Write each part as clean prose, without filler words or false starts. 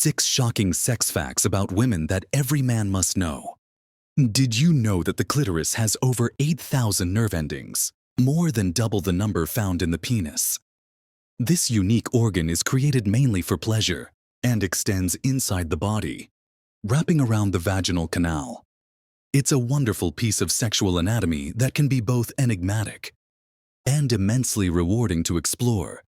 6 shocking sex facts about women that every man must know. Did you know that the clitoris has over 8,000 nerve endings, more than double the number found in the penis? This unique organ is created mainly for pleasure and extends inside the body, wrapping around the vaginal canal. It's a wonderful piece of sexual anatomy that can be both enigmatic and immensely rewarding to explore.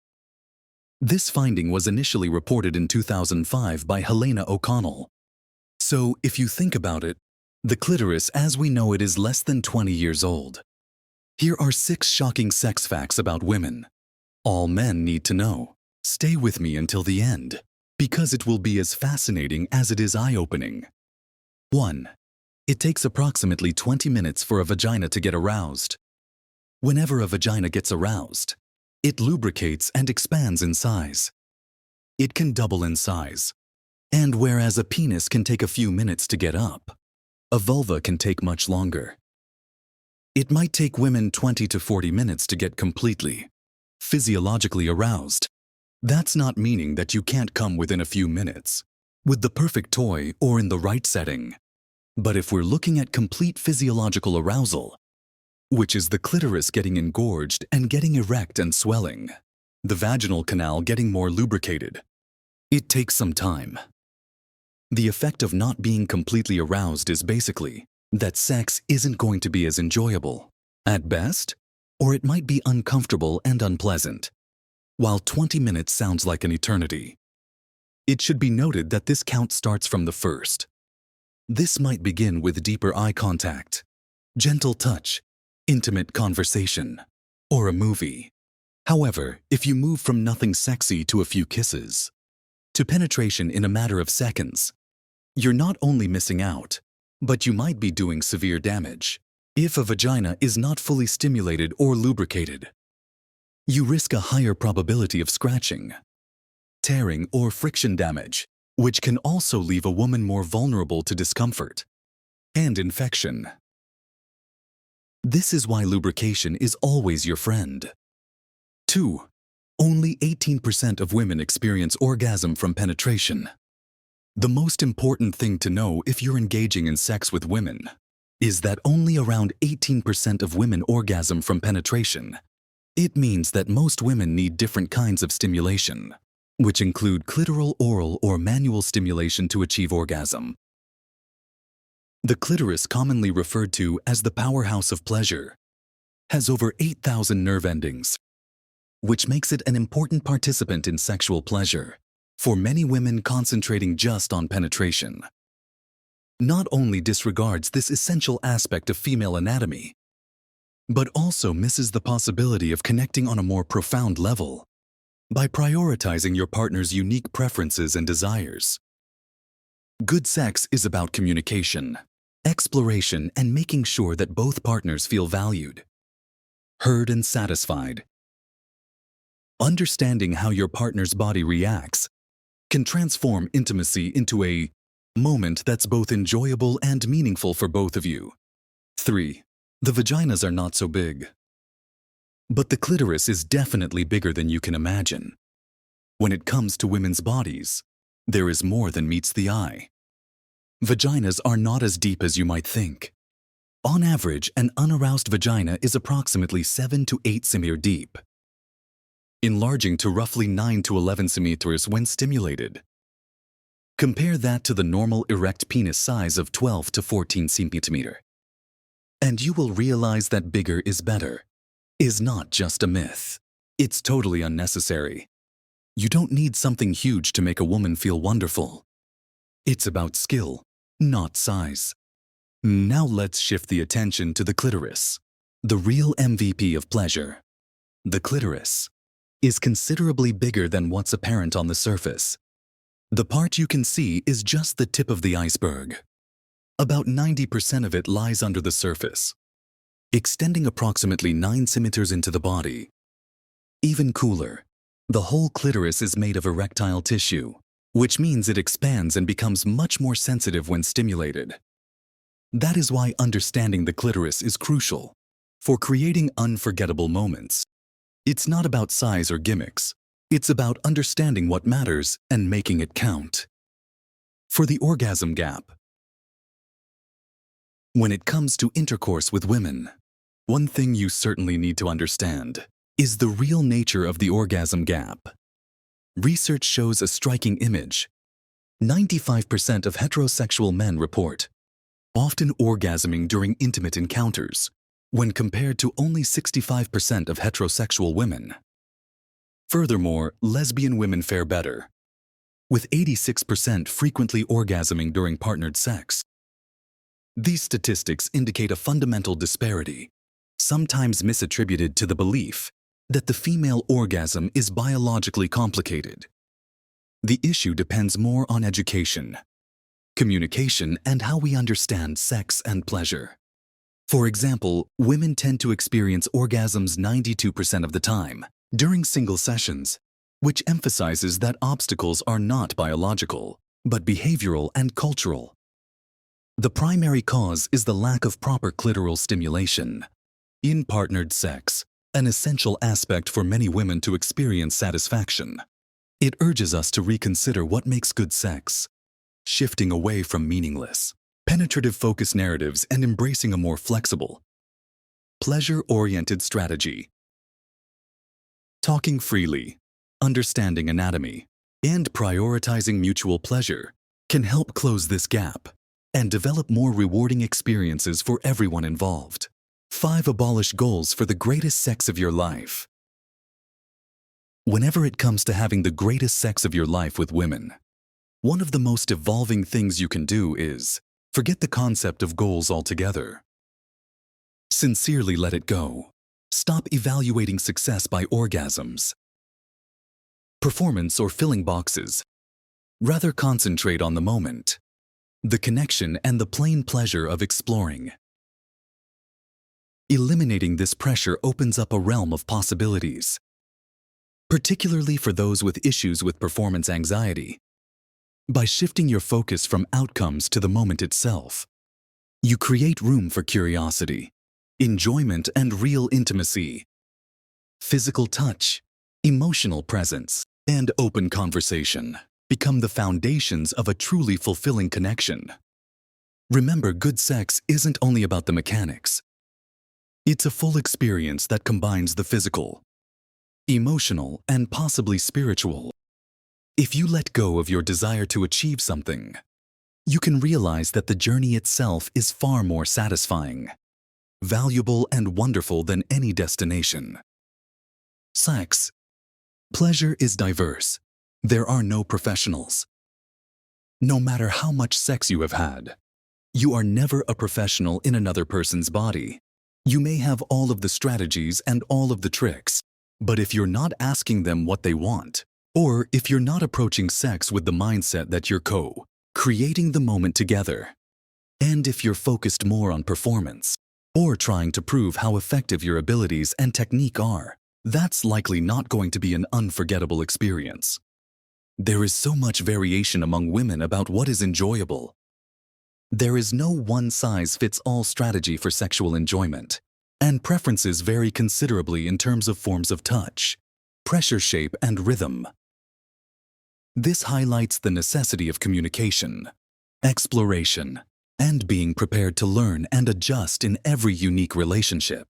This finding was initially reported in 2005 by Helena O'Connell. So, if you think about it, the clitoris as we know it is less than 20 years old. Here are 6 shocking sex facts about women. All men need to know. Stay with me until the end, because it will be as fascinating as it is eye-opening. 1. It takes approximately 20 minutes for a vagina to get aroused. Whenever a vagina gets aroused, it lubricates and expands in size. It can double in size. And whereas a penis can take a few minutes to get up, a vulva can take much longer. It might take women 20 to 40 minutes to get completely, physiologically aroused. That's not meaning that you can't come within a few minutes, with the perfect toy or in the right setting. But if we're looking at complete physiological arousal, which is the clitoris getting engorged and getting erect and swelling, the vaginal canal getting more lubricated, it takes some time. The effect of not being completely aroused is basically that sex isn't going to be as enjoyable, at best, or it might be uncomfortable and unpleasant, while 20 minutes sounds like an eternity. It should be noted that this count starts from the first. This might begin with deeper eye contact, gentle touch, intimate conversation, or a movie. However, if you move from nothing sexy to a few kisses, to penetration in a matter of seconds, you're not only missing out, but you might be doing severe damage. If a vagina is not fully stimulated or lubricated, you risk a higher probability of scratching, tearing, or friction damage, which can also leave a woman more vulnerable to discomfort and infection. This is why lubrication is always your friend. 2. Only 18% of women experience orgasm from penetration. The most important thing to know if you're engaging in sex with women is that only around 18% of women orgasm from penetration. It means that most women need different kinds of stimulation, which include clitoral, oral, or manual stimulation to achieve orgasm. The clitoris, commonly referred to as the powerhouse of pleasure, has over 8,000 nerve endings, which makes it an important participant in sexual pleasure, for many women concentrating just on penetration. Not only disregards this essential aspect of female anatomy, but also misses the possibility of connecting on a more profound level by prioritizing your partner's unique preferences and desires. Good sex is about communication, exploration, and making sure that both partners feel valued, heard, and satisfied. Understanding how your partner's body reacts can transform intimacy into a moment that's both enjoyable and meaningful for both of you. 3. The vaginas are not so big. But the clitoris is definitely bigger than you can imagine. When it comes to women's bodies, there is more than meets the eye. Vaginas are not as deep as you might think. On average, an unaroused vagina is approximately 7 to 8 cm deep, enlarging to roughly 9 to 11 cm when stimulated. Compare that to the normal erect penis size of 12 to 14 cm. And you will realize that bigger is better is not just a myth. It's totally unnecessary. You don't need something huge to make a woman feel wonderful. It's about skill, not size. Now let's shift the attention to the clitoris, the real MVP of pleasure. The clitoris is considerably bigger than what's apparent on the surface. The part you can see is just the tip of the iceberg. About 90% of it lies under the surface, extending approximately 9 centimeters into the body. Even cooler, the whole clitoris is made of erectile tissue, which means it expands and becomes much more sensitive when stimulated. That is why understanding the clitoris is crucial for creating unforgettable moments. It's not about size or gimmicks. It's about understanding what matters and making it count. For the orgasm gap. When it comes to intercourse with women, one thing you certainly need to understand is the real nature of the orgasm gap. Research shows a striking image. 95% of heterosexual men report often orgasming during intimate encounters, when compared to only 65% of heterosexual women. Furthermore, lesbian women fare better, with 86% frequently orgasming during partnered sex. These statistics indicate a fundamental disparity, sometimes misattributed to the belief that the female orgasm is biologically complicated. The issue depends more on education, communication, and how we understand sex and pleasure. For example, women tend to experience orgasms 92% of the time during single sessions, which emphasizes that obstacles are not biological, but behavioral and cultural. The primary cause is the lack of proper clitoral stimulation. In partnered sex, an essential aspect for many women to experience satisfaction, it urges us to reconsider what makes good sex, shifting away from meaningless, penetrative focus narratives and embracing a more flexible, pleasure-oriented strategy. Talking freely, understanding anatomy, and prioritizing mutual pleasure can help close this gap and develop more rewarding experiences for everyone involved. 5 Abolish goals for the greatest sex of your life. Whenever it comes to having the greatest sex of your life with women, one of the most evolving things you can do is forget the concept of goals altogether. Sincerely let it go. Stop evaluating success by orgasms, performance, or filling boxes. Rather concentrate on the moment, the connection, and the plain pleasure of exploring. Eliminating this pressure opens up a realm of possibilities, particularly for those with issues with performance anxiety. By shifting your focus from outcomes to the moment itself, you create room for curiosity, enjoyment, and real intimacy. Physical touch, emotional presence, and open conversation become the foundations of a truly fulfilling connection. Remember, good sex isn't only about the mechanics. It's a full experience that combines the physical, emotional, and possibly spiritual. If you let go of your desire to achieve something, you can realize that the journey itself is far more satisfying, valuable, and wonderful than any destination. Sex. Pleasure is diverse. There are no professionals. No matter how much sex you have had, you are never a professional in another person's body. You may have all of the strategies and all of the tricks, but if you're not asking them what they want, or if you're not approaching sex with the mindset that you're creating the moment together, and if you're focused more on performance, or trying to prove how effective your abilities and technique are, that's likely not going to be an unforgettable experience. There is so much variation among women about what is enjoyable. There is no one-size-fits-all strategy for sexual enjoyment, and preferences vary considerably in terms of forms of touch, pressure, shape, and rhythm. This highlights the necessity of communication, exploration, and being prepared to learn and adjust in every unique relationship.